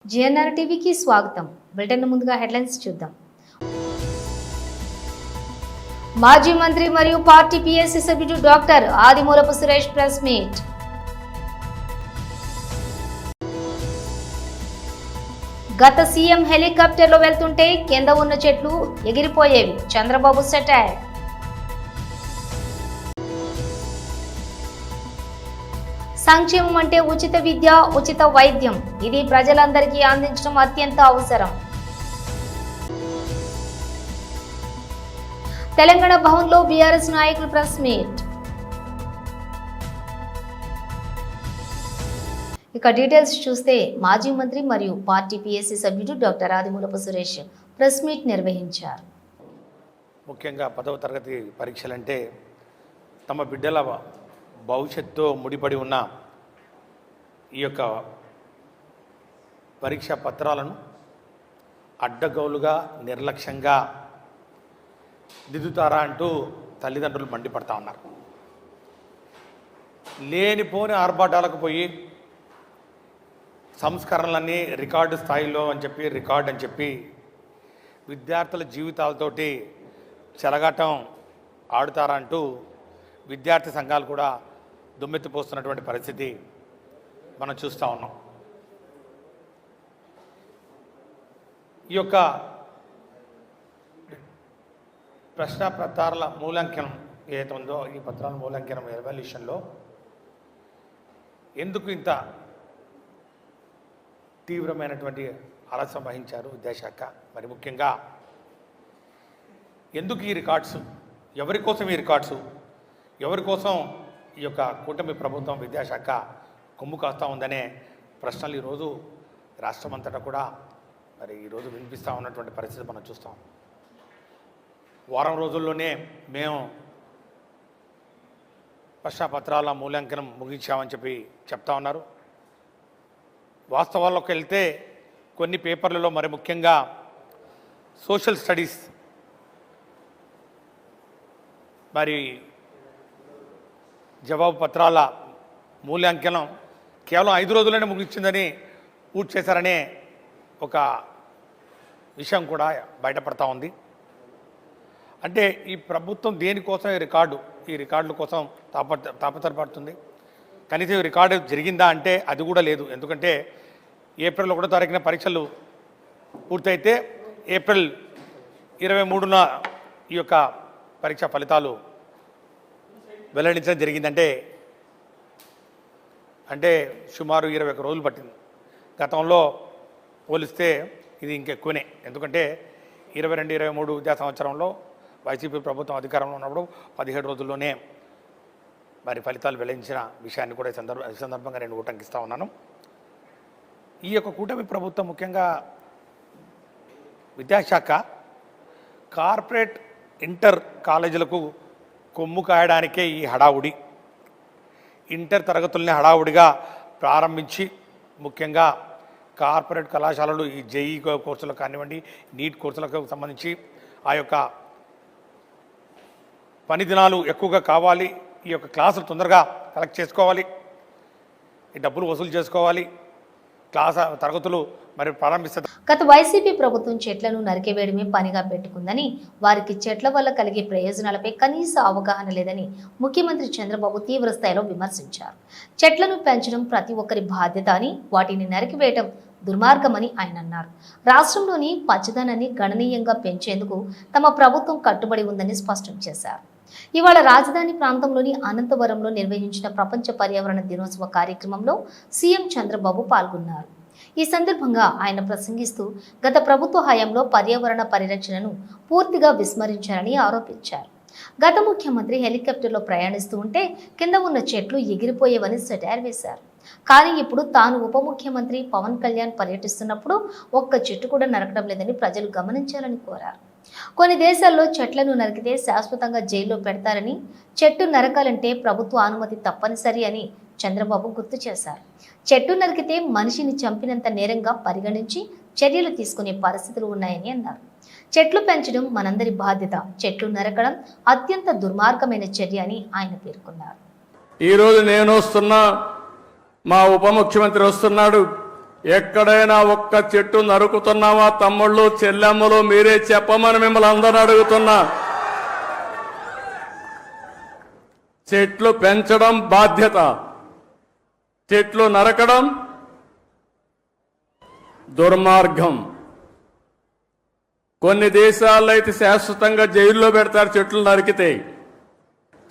GNR టీవీకి స్వాగతం. Bulletin ముందుగా హెడ్లైన్స్ చూద్దాం. మాజీ మంత్రి మరియు పార్టీ పిఎస్సి సభ్యుడు doctor Adimulapu Suresh press meet. గత సీఎం హెలికాప్టర్లో వెళ్తుంటే కింద ఉన్న చెట్లు ఎగిరిపోయేవి, చంద్రబాబు సెటైర్. సంక్షేమం అంటే ఉచిత విద్య, ఉచిత వైద్యం. ఇది ప్రజలందరికీ అందించడం అత్యంత అవసరం. తెలంగాణ భవన్లో బీఆర్ఎస్ నాయకులు ప్రెస్ మీట్. ఇక డీటెయిల్స్ చూస్తే మాజీ మంత్రి మరియు పార్టీ పిఎస్సి సభ్యుడు doctor Adimulapu Suresh press meet నిర్వహించారు. ముఖ్యంగా 10వ తరగతి పరీక్షలంటే తమ బిడ్డల భవిష్యత్తుతో ముడిపడి ఉన్న ఈ యొక్క పరీక్షా పత్రాలను అడ్డగోలుగా నిర్లక్ష్యంగా దిద్దుతారా అంటూ తల్లిదండ్రులు మండిపడతా ఉన్నారు. లేనిపోని ఆర్భాటాలకు పోయి సంస్కరణలన్నీ రికార్డు స్థాయిలో రికార్డ్ అని చెప్పి విద్యార్థుల జీవితాలతోటి చెలగాటం ఆడుతారా అంటూ విద్యార్థి సంఘాలు కూడా దుమ్మెత్తిపోస్తున్నటువంటి పరిస్థితి మనం చూస్తూ ఉన్నాం. ఈ యొక్క ప్రశ్నపత్రాల మూల్యాంకనం ఏదైతే ఉందో, ఈ పత్రాల మూల్యాంకనం ఎవాల్యుయేషన్లో ఎందుకు ఇంత తీవ్రమైనటువంటి ఆలస్యం వహించారు విద్యాశాఖ? మరి ముఖ్యంగా ఎందుకు ఈ రికార్డ్స్, ఎవరి కోసం ఈ రికార్డ్స్, ఎవరి కోసం ఈ యొక్క కూటమి ప్రభుత్వం విద్యాశాఖ కొమ్ము కాస్తూ ఉందనే ప్రశ్నలు ఈరోజు రాష్ట్రమంతటా కూడా మరి ఈరోజు వినిపిస్తూ ఉన్నటువంటి పరిస్థితి మనం చూస్తాం. వారం రోజుల్లోనే మేము ప్రశ్నపత్రాల మూల్యాంకనం ముగించామని చెప్తా ఉన్నారు. వాస్తవాల్లోకి వెళ్తే కొన్ని పేపర్లలో మరి ముఖ్యంగా సోషల్ స్టడీస్ మరి జవాబు పత్రాల మూల్యాంకనం కేవలం 5 రోజుల్లోనే ముగించిందని పూర్తి చేశారనే ఒక విషయం కూడా బయటపడతా ఉంది. అంటే ఈ ప్రభుత్వం దేనికోసం ఈ రికార్డుల కోసం తాపత్రపడుతుంది? కనీసం ఈ రికార్డు జరిగిందా అంటే అది కూడా లేదు. ఎందుకంటే ఏప్రిల్ 1వ తారీఖున పరీక్షలు పూర్తయితే ఏప్రిల్ 23న ఈ యొక్క పరీక్షా ఫలితాలు వెల్లడించడం జరిగిందంటే సుమారు 21 రోజులు పట్టింది. గతంలో పోలిస్తే ఇది ఇంకెక్కువనే. ఎందుకంటే 22-23 విద్యా సంవత్సరంలో వైసీపీ ప్రభుత్వం అధికారంలో ఉన్నప్పుడు 17 రోజుల్లోనే మరి ఫలితాలు వెల్లడించిన విషయాన్ని కూడా ఈ సందర్భంగా నేను ఉటంకిస్తూ ఉన్నాను. ఈ యొక్క కూటమి ప్రభుత్వం ముఖ్యంగా విద్యాశాఖ కార్పొరేట్ ఇంటర్ కాలేజీలకు కొమ్ము కాయడానికే ఈ హడావుడి. ఇంటర్ తరగతుల్ని హడావుడిగా ప్రారంభించి ముఖ్యంగా కార్పొరేట్ కళాశాలలు ఈ జేఈ కోర్సులకు కానివ్వండి, నీట్ కోర్సులకు సంబంధించి ఆ యొక్క పని దినాలు ఎక్కువగా కావాలి, ఈ యొక్క క్లాసులు తొందరగా కలెక్ట్ చేసుకోవాలి, ఈ డబ్బులు వసూలు చేసుకోవాలి, తరగతులు మరి ప్రారంభిస్తారు. గత వైసీపీ ప్రభుత్వం చెట్లను నరికివేయడమే పనిగా పెట్టుకుందని, వారికి చెట్ల వల్ల కలిగే ప్రయోజనాలపై కనీస అవగాహన లేదని ముఖ్యమంత్రి చంద్రబాబు తీవ్ర స్థాయిలో విమర్శించారు. చెట్లను పెంచడం ప్రతి ఒక్కరి బాధ్యత అని, వాటిని నరికివేయడం దుర్మార్గమని ఆయన అన్నారు. రాష్ట్రంలోని పచ్చదనాన్ని గణనీయంగా పెంచేందుకు తమ ప్రభుత్వం కట్టుబడి ఉందని స్పష్టం చేశారు. ఇవాళ రాజధాని ప్రాంతంలోని అనంతవరంలో నిర్వహించిన ప్రపంచ పర్యావరణ దినోత్సవ కార్యక్రమంలో సీఎం చంద్రబాబు పాల్గొన్నారు. ఈ సందర్భంగా ఆయన ప్రసంగిస్తూ గత ప్రభుత్వ హయాంలో పర్యావరణ పరిరక్షణను పూర్తిగా విస్మరించారని ఆరోపించారు. గత ముఖ్యమంత్రి హెలికాప్టర్లో ప్రయాణిస్తూ ఉంటే కింద ఉన్న చెట్లు ఎగిరిపోయేవని సెటైర్ వేశారు. కానీ ఇప్పుడు తాను ఉప ముఖ్యమంత్రి పవన్ కళ్యాణ్ పర్యటిస్తున్నప్పుడు ఒక్క చెట్టు కూడా నరకడం లేదని ప్రజలు గమనించాలని కోరారు. కొన్ని దేశాల్లో చెట్లను నరికితే శాశ్వతంగా జైల్లో పెడతారని, చెట్టు నరకాలంటే ప్రభుత్వ అనుమతి తప్పనిసరి అని చంద్రబాబు గుర్తు చేశారు. చెట్టు నరికితే మనిషిని చంపినంత నేరంగా పరిగణించి చర్యలు తీసుకునే పరిస్థితులు ఉన్నాయని అన్నారు. చెట్లు పెంచడం మనందరి బాధ్యత, చెట్లు నరకడం అత్యంత దుర్మార్గమైన చర్య అని ఆయన పేర్కొన్నారు. ఈరోజు నేను వస్తున్నా, మా ఉప ముఖ్యమంత్రి వస్తున్నాడు, ఎక్కడైనా ఒక్క చెట్టు నరుకుతున్నావా తమ్ముళ్ళు చెల్లెమ్మలు మీరే చెప్పమని మిమ్మల్ని అందరూ అడుగుతున్నా. చెట్లు పెంచడం బాధ్యత, చెట్లు నరకడం దుర్మార్గం. కొన్ని దేశాల్లో అయితే శాశ్వతంగా జైల్లో పెడతారు చెట్లు నరికితే.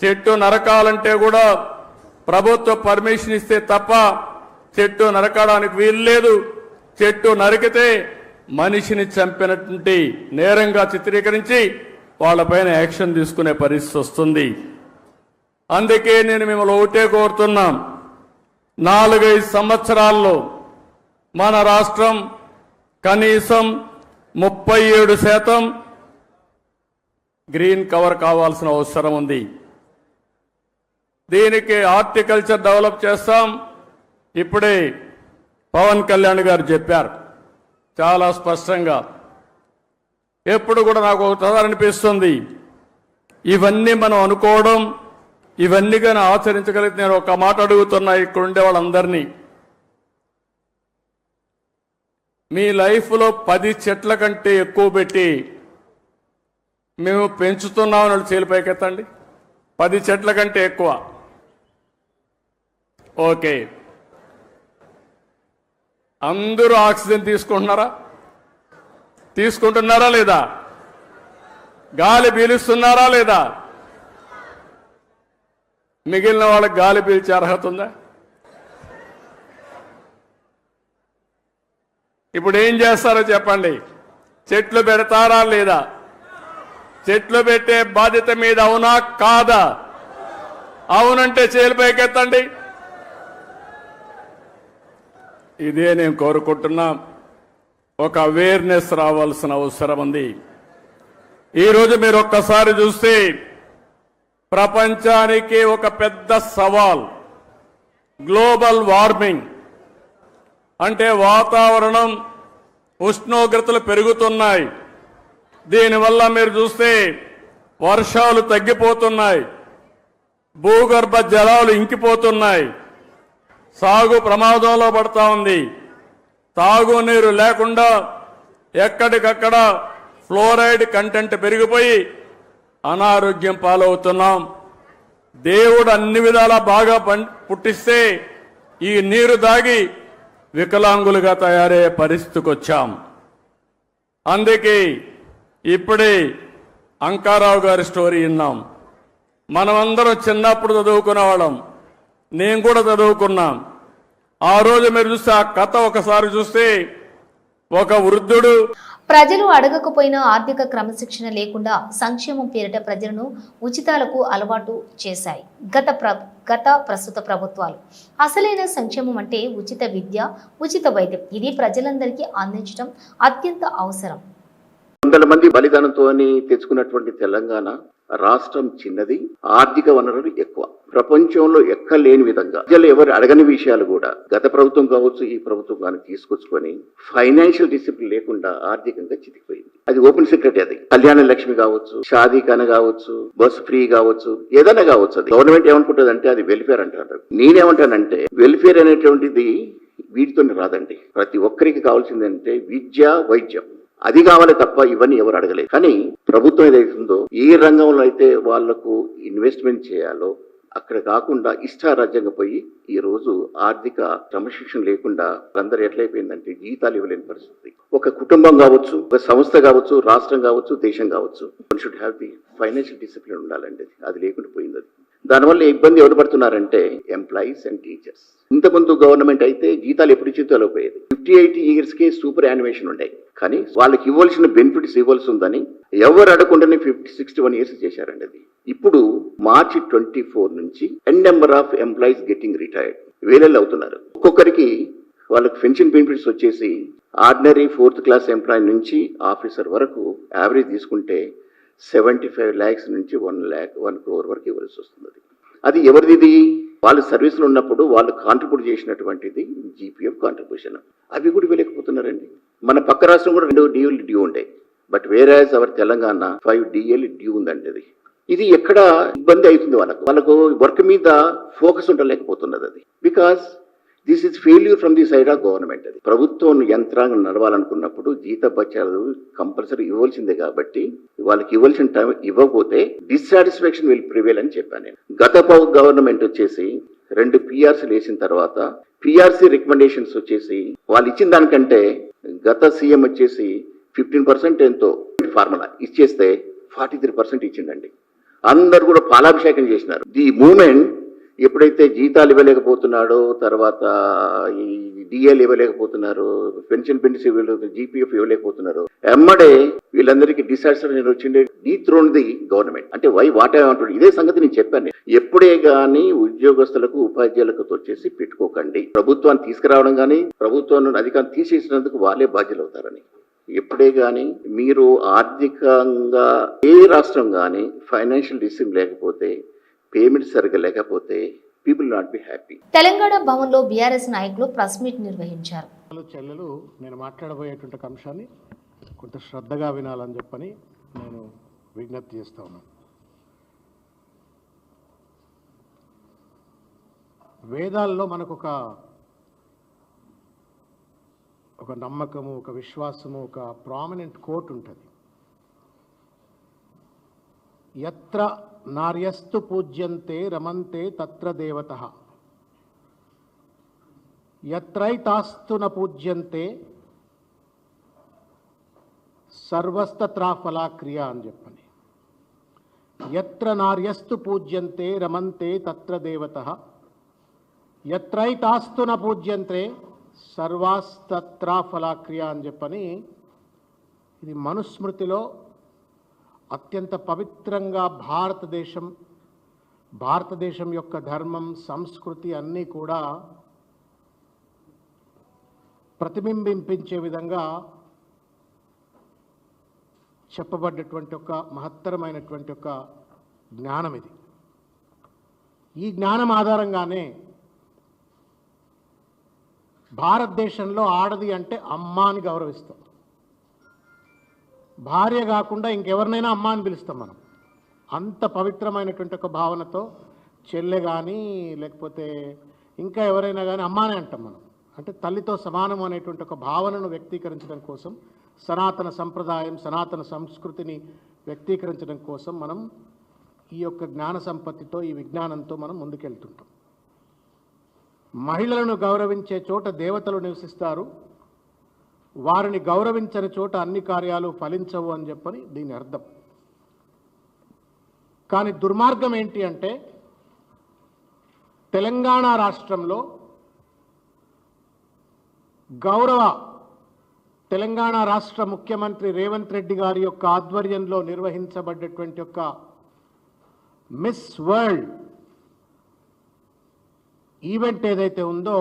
చెట్టు నరకాలంటే కూడా ప్రభుత్వ పర్మిషన్ ఇస్తే తప్ప చెట్టు నరకడానికి వీల్లేదు. చెట్టు నరికితే మనిషిని చంపినటువంటి నేరంగా చిత్రీకరించి వాళ్ళపైన యాక్షన్ తీసుకునే పరిస్థితి వస్తుంది. అందుకే నేను మిమ్మల్ని ఒకటే కోరుతున్నాం, 4-5 సంవత్సరాల్లో మన రాష్ట్రం కనీసం 37% గ్రీన్ కవర్ కావాల్సిన అవసరం ఉంది. దీనికి హార్టికల్చర్ డెవలప్ చేస్తాం. ఇప్పుడే పవన్ కళ్యాణ్ గారు చెప్పారు చాలా స్పష్టంగా. ఎప్పుడు కూడా నాకు ఒకసారి అనిపిస్తుంది, ఇవన్నీ మనం అనుకోవడం, ఇవన్నీ కానీ ఆచరించగలిగితే నేను ఒక మాట అడుగుతున్నా ఇక్కడ ఉండే వాళ్ళందరినీ, మీ లైఫ్లో 10 చెట్ల కంటే ఎక్కువ పెట్టి మేము పెంచుతున్నామని వాళ్ళు చేలిపైకెత్తండి. 10 చెట్ల కంటే ఎక్కువ. ఓకే, అందరూ ఆక్సిజన్ తీసుకుంటున్నారా లేదా? గాలి పీలుస్తున్నారా లేదా? మిగిలిన వాళ్ళకి గాలి పీల్చే అర్హత ఉందా? ఇప్పుడు ఏం చేస్తారో చెప్పండి. చెట్లు పెడతారా లేదా? చెట్లు పెట్టే బాధ్యత మీద అవునా కాదా? అవునంటే చేలిపైకెత్తండి. ఇదే నేను కోరుకుంటున్నా. ఒక అవేర్నెస్ రావాల్సిన అవసరం ఉంది. ఈరోజు మీరు ఒక్కసారి చూస్తే ప్రపంచానికి ఒక పెద్ద సవాల్ గ్లోబల్ వార్మింగ్. అంటే వాతావరణం ఉష్ణోగ్రతలు పెరుగుతున్నాయి. దీనివల్ల మీరు చూస్తే వర్షాలు తగ్గిపోతున్నాయి, భూగర్భ జలాలు ఇంకిపోతున్నాయి, సాగు ప్రమాదంలో పడతా ఉంది. తాగునీరు లేకుండా ఎక్కడికక్కడ ఫ్లోరైడ్ కంటెంట్ పెరిగిపోయి అనారోగ్యం పాలవుతున్నాం. దేవుడు అన్ని విధాలా బాగా పుట్టిస్తే ఈ నీరు దాగి వికలాంగులుగా తయారయ్యే పరిస్థితికి వచ్చాం. అందుకే ఇప్పుడే అంకారావు గారి స్టోరీ విన్నాం. మనమందరం చిన్నప్పుడు చదువుకునే వాళ్ళం, నేను కూడా చదువుకున్నాం. ఆ రోజు మీరు చూస్తే ఆ కథ ఒకసారి చూస్తే ఒక వృద్ధుడు, ప్రజలు అడగకపోయినా ఆర్థిక క్రమశిక్షణ లేకుండా సంక్షేమం పేరిట ప్రజలను ఉచితాలకు అలవాటు చేశాయి గత ప్రస్తుత ప్రభుత్వాలు. అసలైన సంక్షేమం అంటే ఉచిత విద్య, ఉచిత వైద్యం. ఇది ప్రజలందరికీ అందించడం అత్యంత అవసరం. వందల మంది బలిదానంతో తెచ్చుకున్నటువంటి తెలంగాణ రాష్ట్రం చిన్నది, ఆర్థిక వనరులు ఎక్కువ. ప్రపంచంలో ఎక్కలేని విధంగా ప్రజలు ఎవరు అడగని విషయాలు కూడా గత ప్రభుత్వం కావచ్చు, ఈ ప్రభుత్వం కానీ తీసుకొచ్చుకొని ఫైనాన్షియల్ డిసిప్లిన్ లేకుండా ఆర్థికంగా చితికిపోయింది. అది ఓపెన్ సీక్రెట్. అది కళ్యాణ లక్ష్మి కావచ్చు, షాదీ ఖానా కావచ్చు, బస్ ఫ్రీ కావచ్చు, ఏదైనా కావచ్చు. అది గవర్నమెంట్ ఏమనుకుంటుంది అంటే అది వెల్ఫేర్ అంటారు. నేనేమంటానంటే వెల్ఫేర్ అనేటువంటిది వీటితో రాదండి. ప్రతి ఒక్కరికి కావాల్సిందంటే విద్య, వైద్యం, అది కావాలి తప్ప ఇవన్నీ ఎవరు అడగలేదు. కానీ ప్రభుత్వం ఏదైతుందో ఏ రంగంలో అయితే వాళ్లకు ఇన్వెస్ట్మెంట్ చేయాలో అక్కడ కాకుండా ఇష్టారాజ్యంగా పోయి ఈ రోజు ఆర్థిక క్రమశిక్షణ లేకుండా అందరూ ఎట్లయిపోయిందంటే జీతాలు ఇవ్వలేని పరిస్థితి. ఒక కుటుంబం కావచ్చు, ఒక సంస్థ కావచ్చు, రాష్ట్రం కావచ్చు, దేశం కావచ్చు, one should have the financial discipline ఉండాలండి. అది లేకుండా పోయింది. దానివల్ల ఇబ్బంది ఎవరు పడుతున్నారంటే ఎంప్లాయీస్ అండ్ టీచర్స్. ఇంతకుముందు గవర్నమెంట్ అయితే జీతాలు ఎప్పుడు ఇచ్చి తెలియపోయేది. 58 years కి సూపర్ యానిమేషన్ ఉండే, కానీ వాళ్ళకి ఇవ్వాల్సిన బెనిఫిట్స్ ఇవ్వాల్సి ఉందని ఎవరు అడగకుండానే 61 years చేశారండి. అది ఇప్పుడు March 24 నుంచి N number of employees getting retired వేలల్లో అవుతున్నారు. ఒక్కొక్కరికి వాళ్ళకి పెన్షన్ బెనిఫిట్స్ వచ్చేసి ఆర్డినరీ 4th class ఎంప్లాయీ నుంచి ఆఫీసర్ వరకు యావరేజ్ తీసుకుంటే 75 lakhs నుంచి 1 crore వరకు ఇవ్వాల్సి వస్తుంది. అది ఎవరిది? వాళ్ళు సర్వీసులు ఉన్నప్పుడు వాళ్ళు కాంట్రిబ్యూట్ చేసినటువంటిది జీపీఎఫ్ కాంట్రిబ్యూషన్. అవి కూడా ఇవ్వలేకపోతున్నారండి. మన పక్క రాష్ట్రం కూడా 2 DL డ్యూ ఉంటాయి, but whereas our Telangana 5 DL due ఉందండి. ఇది ఎక్కడ ఇబ్బంది అవుతుంది వాళ్ళకు వర్క్ మీద ఫోకస్ ఉండలేకపోతున్నది. అది because this is failure from the side of government. అది ప్రభుత్వం యంత్రాంగం నడవాలనుకున్నప్పుడు జీతభత్యాలు కంపల్సరీ ఇవ్వాల్సిందే కాబట్టి వాళ్ళకి ఇవ్వాల్సిన టైం ఇవ్వకపోతే డిస్సాటిస్ఫాక్షన్ విల్ ప్రివేల్ అని చెప్పాను నేను. గత గవర్నమెంట్ వచ్చేసి 2 PRCలు వేసిన తర్వాత PRC రికమెండేషన్స్ వచ్చేసి వాళ్ళు ఇచ్చిన దానికంటే గత సీఎం వచ్చేసి 15% ఎంతో ఫార్ములా ఇచ్చేస్తే 43% ఇచ్చిందండి. అందరు కూడా పాలాభిషేకం చేసినారు. ది మూమెంట్ ఎప్పుడైతే జీతాలు ఇవ్వలేకపోతున్నాడో, తర్వాత ఈ డిఎల్ ఇవ్వలేకపోతున్నారు, పెన్షన్ బెనిఫిట్స్ GPF ఇవ్వలేకపోతున్నారు, ఎమ్మడే వీళ్ళందరికీ డిసాటిస్ఫాక్షన్ వచ్చిండే డీథ్రోన్ ది గవర్నమెంట్. అంటే వాట్ అంటాడు ఇదే సంగతి నేను చెప్పాను. ఎప్పుడే కానీ ఉద్యోగస్తులకు ఉపాధ్యాయులకు వచ్చేసి పెట్టుకోకండి. ప్రభుత్వాన్ని తీసుకురావడం కానీ ప్రభుత్వాన్ని అధికారం తీసేసినందుకు వాళ్ళే బాధ్యులు అవుతారని. ఎప్పుడే కానీ మీరు ఆర్థికంగా ఏ రాష్ట్రం కానీ ఫైనాన్షియల్ డిసిప్లిన్ లేకపోతే, పేమెంట్స్ సరిగ్గా లేకపోతే people not be happy. Telangana భవన్లో బీఆర్ఎస్ నాయకులు ప్రెస్ మీట్ నిర్వహించారు. చెల్లెలు నేను మాట్లాడబోయేటువంటి అంశాన్ని కొంత శ్రద్ధగా వినాలని చెప్పని నేను విజ్ఞప్తి చేస్తా ఉన్నాను. వేదాల్లో మనకు ఒక నమ్మకము, ఒక విశ్వాసము, ఒక ప్రామినెంట్ కోట్ ఉంటుంది. యత్ర నార్యస్తు పూజ్యంతే రమంతే తత్ర దేవతః, యత్రైతాస్తు న పూజ్యంతే సర్వస్తత్రా ఫలాక్రియ అని చెప్పని. యత్ర నార్యస్తు పూజ్యంతే రమంతే తత్ర దేవతః, యత్రైతాస్తు న పూజ్యంతే సర్వాస్తత్రా ఫలాక్రియ అని చెప్పని. ఇది మనుస్మృతిలో అత్యంత పవిత్రంగా భారతదేశం యొక్క ధర్మం, సంస్కృతి అన్నీ కూడా ప్రతిబింబించే విధంగా చెప్పబడ్డటువంటి ఒక మహత్తరమైనటువంటి ఒక జ్ఞానం ఇది. ఈ జ్ఞానం ఆధారంగానే భారతదేశంలో ఆడది అంటే అమ్మ అని గౌరవిస్తాం. భార్య కాకుండా ఇంకెవరినైనా అమ్మ అని పిలుస్తాం మనం. అంత పవిత్రమైనటువంటి ఒక భావనతో చెల్లె కానీ లేకపోతే ఇంకా ఎవరైనా కానీ అమ్మానే అంటాం మనం. అంటే తల్లితో సమానం అనేటువంటి ఒక భావనను వ్యక్తీకరించడం కోసం, సనాతన సంప్రదాయం, సనాతన సంస్కృతిని వ్యక్తీకరించడం కోసం మనం ఈ యొక్క జ్ఞాన సంపత్తితో, ఈ విజ్ఞానంతో మనం ముందుకెళ్తుంటాం. మహిళలను గౌరవించే చోట దేవతలు నివసిస్తారు, వారిని గౌరవించని చోట అన్ని కార్యాలు ఫలించవు అని చెప్పని దీని అర్థం. కానీ దుర్మార్గం ఏంటి అంటే, తెలంగాణ రాష్ట్రంలో గౌరవ తెలంగాణ రాష్ట్ర ముఖ్యమంత్రి రేవంత్ రెడ్డి గారి యొక్క ఆధ్వర్యంలో నిర్వహించబడ్డటువంటి యొక్క మిస్ వరల్డ్ ఈవెంట్ ఏదైతే ఉందో,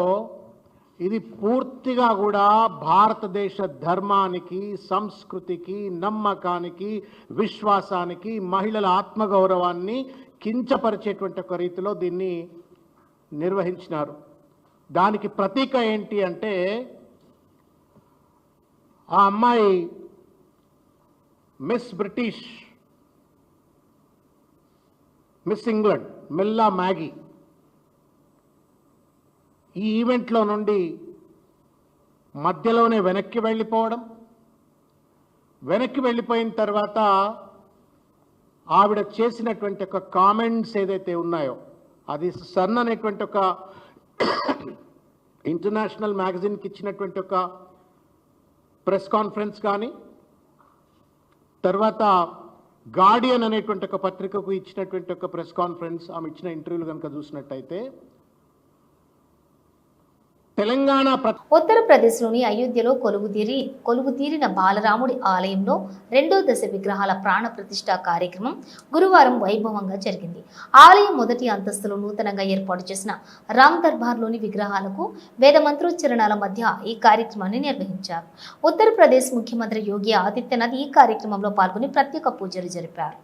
ఇది పూర్తిగా కూడా భారతదేశ ధర్మానికి, సంస్కృతికి, నమ్మకానికి, విశ్వాసానికి, మహిళల ఆత్మగౌరవాన్ని కించపరిచేటువంటి ఒక రీతిలో దీన్ని నిర్వహించినారు. దానికి ప్రతీక ఏంటి అంటే, ఆ అమ్మాయి miss British, miss England మిల్లా Maggi ఈ ఈవెంట్లో నుండి మధ్యలోనే వెనక్కి వెళ్ళిపోయిన తర్వాత ఆవిడ చేసినటువంటి ఒక కామెంట్స్ ఏదైతే ఉన్నాయో, అది సన్ అనేటువంటి ఒక ఇంటర్నేషనల్ మ్యాగజైన్కి ఇచ్చినటువంటి ఒక ప్రెస్ కాన్ఫరెన్స్ కానీ, తర్వాత గార్డియన్ అనేటువంటి ఒక పత్రికకు ఇచ్చినటువంటి ఒక ప్రెస్ కాన్ఫరెన్స్, ఆమె ఇచ్చిన ఇంటర్వ్యూలు కనుక చూసినట్టయితే, తెలంగాణ ఉత్తరప్రదేశ్లోని అయోధ్యలో కొలువుతీరిన బాలరాముడి ఆలయంలో 2వ దశ విగ్రహాల ప్రాణ ప్రతిష్ఠ కార్యక్రమం గురువారం వైభవంగా జరిగింది. ఆలయం మొదటి అంతస్తులో నూతనంగా ఏర్పాటు చేసిన రామ్ దర్బార్లోని విగ్రహాలకు వేద మంత్రోచ్చరణాల మధ్య ఈ కార్యక్రమాన్ని నిర్వహించారు. ఉత్తరప్రదేశ్ ముఖ్యమంత్రి యోగి ఆదిత్యనాథ్ ఈ కార్యక్రమంలో పాల్గొని ప్రత్యేక పూజలు జరిపారు.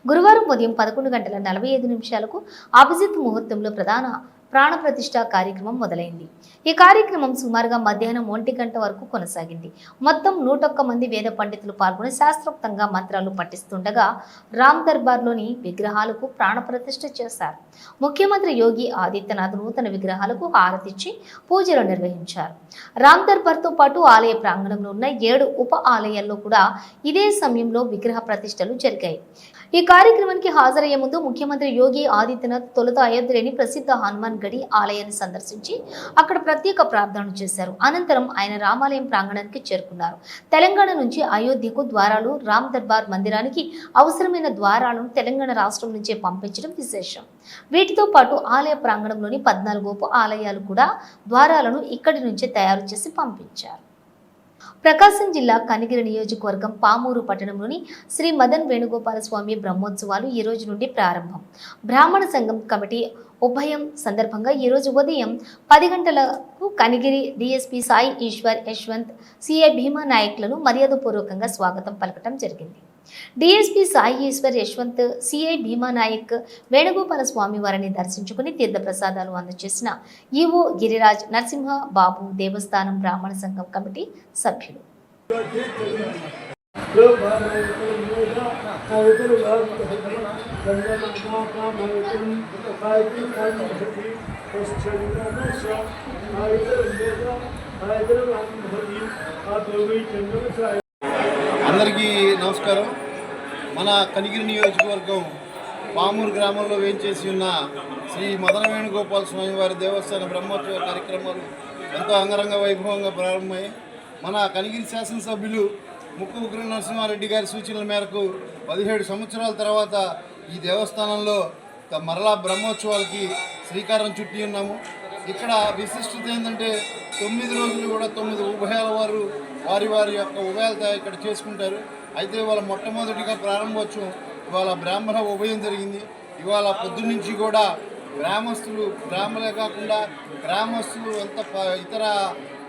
గురువారం ఉదయం 11:45 అభిజిత్ ముహూర్తంలో ప్రధాన ప్రాణప్రతిష్ఠ కార్యక్రమం మొదలైంది. ఈ కార్యక్రమం సుమారుగా మధ్యాహ్నం 1 గంట వరకు కొనసాగింది. మొత్తం 101 మంది వేద పండితులు పాల్గొని శాస్త్రోక్తంగా మంత్రాలు పఠిస్తుండగా రామ్ దర్బార్లోని విగ్రహాలకు ప్రాణప్రతిష్ఠ చేశారు. ముఖ్యమంత్రి యోగి ఆదిత్యనాథ్ నూతన విగ్రహాలకు హారతిచ్చి పూజలు నిర్వహించారు. రామ్ దర్బార్తో పాటు ఆలయ ప్రాంగణంలో ఉన్న 7 ఉప ఆలయాల్లో కూడా ఇదే సమయంలో విగ్రహ ప్రతిష్టలు జరిగాయి. ఈ కార్యక్రమానికి హాజరయ్యే ముందు ముఖ్యమంత్రి యోగి ఆదిత్యనాథ్ తొలుత అయోధ్యలోని ప్రసిద్ధ హనుమాన్ గడి ఆలయాన్ని సందర్శించి అక్కడ ప్రత్యేక ప్రార్థనలు చేశారు. అనంతరం ఆయన రామాలయం ప్రాంగణానికి చేరుకున్నారు. తెలంగాణ నుంచి అయోధ్యకు ద్వారాలు రామ్ దర్బార్ మందిరానికి అవసరమైన ద్వారాలను తెలంగాణ రాష్ట్రం నుంచే పంపించడం విశేషం. వీటితో పాటు ఆలయ ప్రాంగణంలోని 14 ఉప ఆలయాలు కూడా ద్వారాలను ఇక్కడి నుంచే తయారు చేసి పంపించారు. ప్రకాశం జిల్లా కనిగిరి నియోజకవర్గం పామూరు పట్టణంలోని శ్రీ మదన్ వేణుగోపాల స్వామి బ్రహ్మోత్సవాలు ఈ రోజు నుండి ప్రారంభం. బ్రాహ్మణ సంఘం కమిటీ ఉభయం సందర్భంగా ఈ రోజు ఉదయం 10 గంటలకు కనిగిరి డీఎస్పీ సాయి ఈశ్వర్ యశ్వంత్ సిఐ భీమా నాయక్లను మర్యాదపూర్వకంగా స్వాగతం పలకటం జరిగింది. డీఎస్పీ సాయి ఈశ్వర్ యశ్వంత్ సిఐ భీమా నాయక్ వేణుగోపాల స్వామి వారిని దర్శించుకుని తీర్థప్రసాదాలు అందజేసిన ఈవో గిరిరాజ్ నరసింహ బాబు దేవస్థానం బ్రాహ్మణ సంఘం కమిటీ సభ్యులు. అందరికీ నమస్కారం. మన కనిగిరి నియోజకవర్గం పామూరు గ్రామంలో వేంచేసి ఉన్న శ్రీ మదన వేణుగోపాల స్వామి వారి దేవస్థాన బ్రహ్మోత్సవ కార్యక్రమాలు ఎంతో అంగరంగ వైభవంగా ప్రారంభమయ్యాయి. మన కనిగిరి శాసనసభ్యులు ముక్కు ఉగ్ర నరసింహారెడ్డి గారి సూచనల మేరకు 17 సంవత్సరాల తర్వాత ఈ దేవస్థానంలో మరలా బ్రహ్మోత్సవాలకి శ్రీకారం చుట్టి ఉన్నాము. ఇక్కడ విశిష్టత ఏంటంటే 9 రోజులు కూడా 9 ఉభయాల వారు వారి యొక్క ఉభయాలతో ఇక్కడ చేసుకుంటారు. అయితే ఇవాళ మొట్టమొదటిగా ప్రారంభోత్సవం ఇవాళ బ్రాహ్మణ ఉభయం జరిగింది. ఇవాళ పొద్దున్నుంచి కూడా బ్రాహ్మలే కాకుండా గ్రామస్తులు ఇతర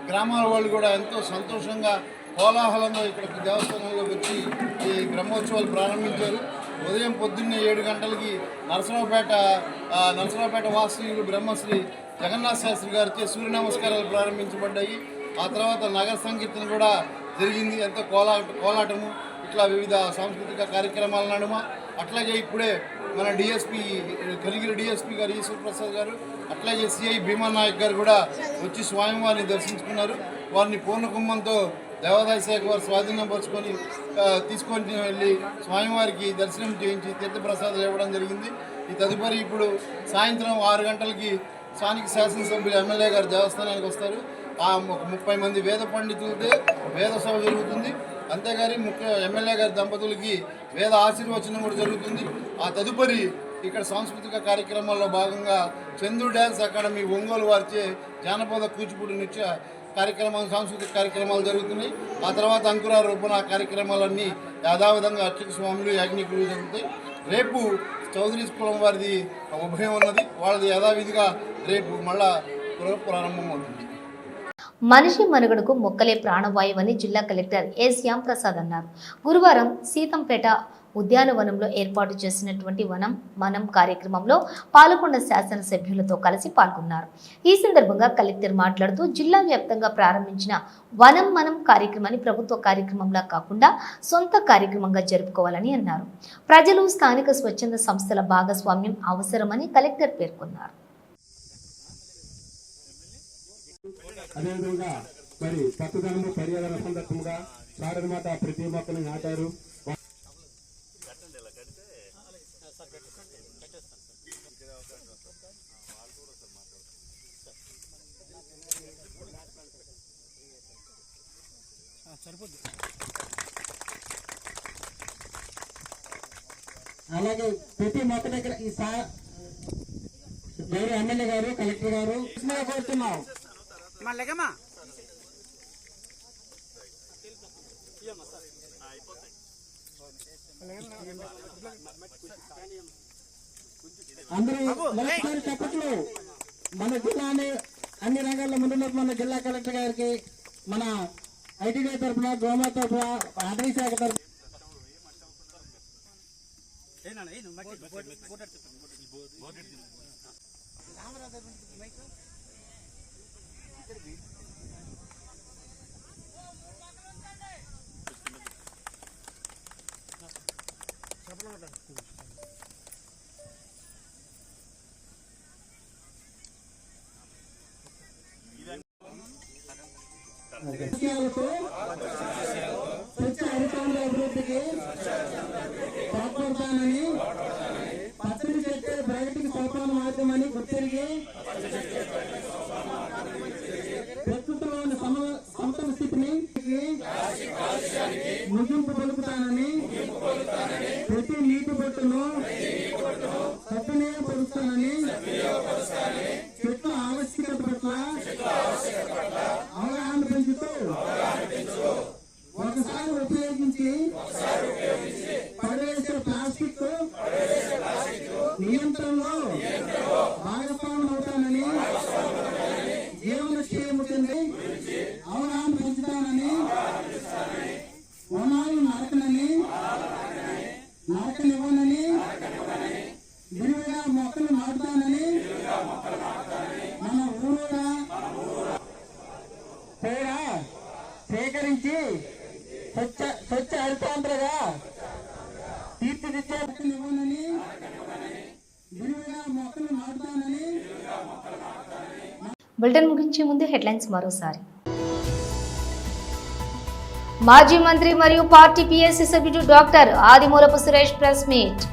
గ్రామాల వాళ్ళు కూడా ఎంతో సంతోషంగా కోలాహలంగా ఇక్కడ దేవస్థానంలో వచ్చి ఈ బ్రహ్మోత్సవాలు ప్రారంభించారు. ఉదయం పొద్దున్నే 7 గంటలకి నరసరావుపేట వాస్తవ్యులు బ్రహ్మశ్రీ జగన్నాథ శాస్త్రి గారిచే సూర్య నమస్కారాలు ప్రారంభించబడ్డాయి. ఆ తర్వాత నగర సంకీర్తన కూడా జరిగింది. ఎంతో కోలాటము ఇట్లా వివిధ సాంస్కృతిక కార్యక్రమాల నడుమ. అట్లాగే ఇప్పుడే మన కనిగిరి డిఎస్పీ గారు ఈశ్వరప్రసాద్ గారు అట్లాగే సిఐ భీమా నాయక్ గారు కూడా వచ్చి స్వామివారిని దర్శించుకున్నారు. వారిని పూర్ణ కుంభంతో దేవాదాయ శాఖ వారు స్వాధీనపరుచుకొని తీసుకొని వెళ్ళి స్వామివారికి దర్శనం చేయించి తీర్థప్రసాదాలు ఇవ్వడం జరిగింది. ఈ తదుపరి ఇప్పుడు సాయంత్రం 6 గంటలకి స్థానిక శాసనసభ్యులు ఎమ్మెల్యే గారు దేవస్థానానికి వస్తారు. ఆ 30 మంది వేద పండితులతో వేద సభ జరుగుతుంది. అంతేగాని ఎమ్మెల్యే గారి దంపతులకి వేద ఆశీర్వచనం కూడా జరుగుతుంది. ఆ తదుపరి ఇక్కడ సాంస్కృతిక కార్యక్రమాల్లో భాగంగా చందు డ్యాన్స్ అకాడమీ ఒంగోలు వారిచే జానపద కూచిపూడి నృత్య సాంస్కృతిక కార్యక్రమాలు జరుగుతున్నాయి. ఆ తర్వాత అంకురారోపణ కార్యక్రమాలన్నీ యథావిధంగా అర్చక స్వాములు యాజ్ఞికులు జరుగుతాయి. రేపు చౌదరి కులం వారిది ఉభయం ఉన్నది. వాళ్ళది యథావిధిగా రేపు మళ్ళా ప్రారంభమవుతుంది. మనిషి మనుగడకు మొక్కలే ప్రాణవాయువని జిల్లా కలెక్టర్ ఏ శ్యాంప్రసాద్ అన్నారు. గురువారం సీతంపేట ఉద్యానవనంలో ఏర్పాటు చేసినటువంటి వనం మనం కార్యక్రమంలో పాల్గొన్న శాసనసభ్యులతో కలిసి పాల్గొన్నారు. ఈ సందర్భంగా కలెక్టర్ మాట్లాడుతూ జిల్లా వ్యాప్తంగా ప్రారంభించిన వనం మనం కార్యక్రమాన్ని ప్రభుత్వ కార్యక్రమంలా కాకుండా సొంత కార్యక్రమంగా జరుపుకోవాలని అన్నారు. ప్రజలు స్థానిక స్వచ్ఛంద సంస్థల భాగస్వామ్యం అవసరమని కలెక్టర్ పేర్కొన్నారు. అదేవిధంగా మరి పట్టుదలము పర్యావరణ సందర్భంగా సారథమాట ప్రతి మొక్కను నాటారు. అలాగే ప్రతి మొక్క దగ్గర ఈ గౌరవ ఎమ్మెల్యే గారు కలెక్టర్ గారు కోరుతున్నాం. అందరూ మరొకసారి చెప్పట్లు మన జిల్లాని అన్ని రంగాల్లో ముందున్నట్టు మన జిల్లా కలెక్టర్ గారికి, మన ఐటీడీ తరఫున, గోమా తరఫున, అటవీ శాఖ తరఫున విషయాలతో స్వచ్ఛ హరితాంధ్ర అభివృద్ధికి తోడ్పడతానని పచ్చని చెట్టే ప్రగతికి సోపాన మార్గమని గుర్తిరిగి ప్రస్తుతంలోని సమతల స్థితిని ముగింపు పలుకుతానని ప్రతి నీటి బొట్టును సద్వినియోగపరుస్తానని చెట్ల ఆవశ్యకత పట్ల అవగాహన పెంచుతూ ఒకసారి ఉపయోగించి పడవేసే ప్లాస్టిక్ నియంత్రణలో భాగస్వామ్యం అవుతానని జీవనశైలి చెంది అవగాహన పెంచుతానని వనాలు నరకనివ్వనని విరివిగా మొక్కలు నాటుతానని మన ఊరుగా పేర సేకరించి స్వచ్ఛ హరితాంధ్రగా తీర్చిదిద్దేనివ్వనని విరివిగా మొక్కలు నాటుతానని. బులెటిన్ ముగించే ముందు హెడ్లైన్స్ మరోసారి. మాజీ మంత్రి మరియు పార్టీ పిఎస్సి సభ్యుడు doctor Adimulapu Suresh press meet.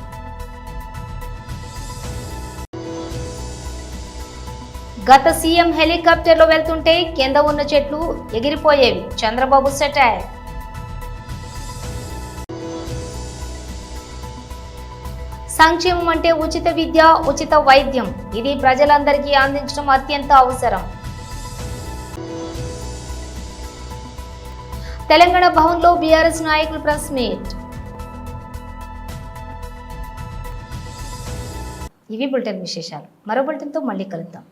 గత సీఎం హెలికాప్టర్లో వెళ్తుంటే కింద ఉన్న చెట్లు ఎగిరిపోయేవి, చంద్రబాబు సెటైర్. సంక్షేమం అంటే ఉచిత విద్య, ఉచిత వైద్యం, ఇది ప్రజలందరికీ అందించడం అత్యంత అవసరం. తెలంగాణ భవన్లో బీఆర్ఎస్ నాయకులు ప్రెస్ మీట్. ఇవి బులెటిన్ విశేషాలు. మరో బులెటిన్తో మళ్ళీ కలుద్దాం.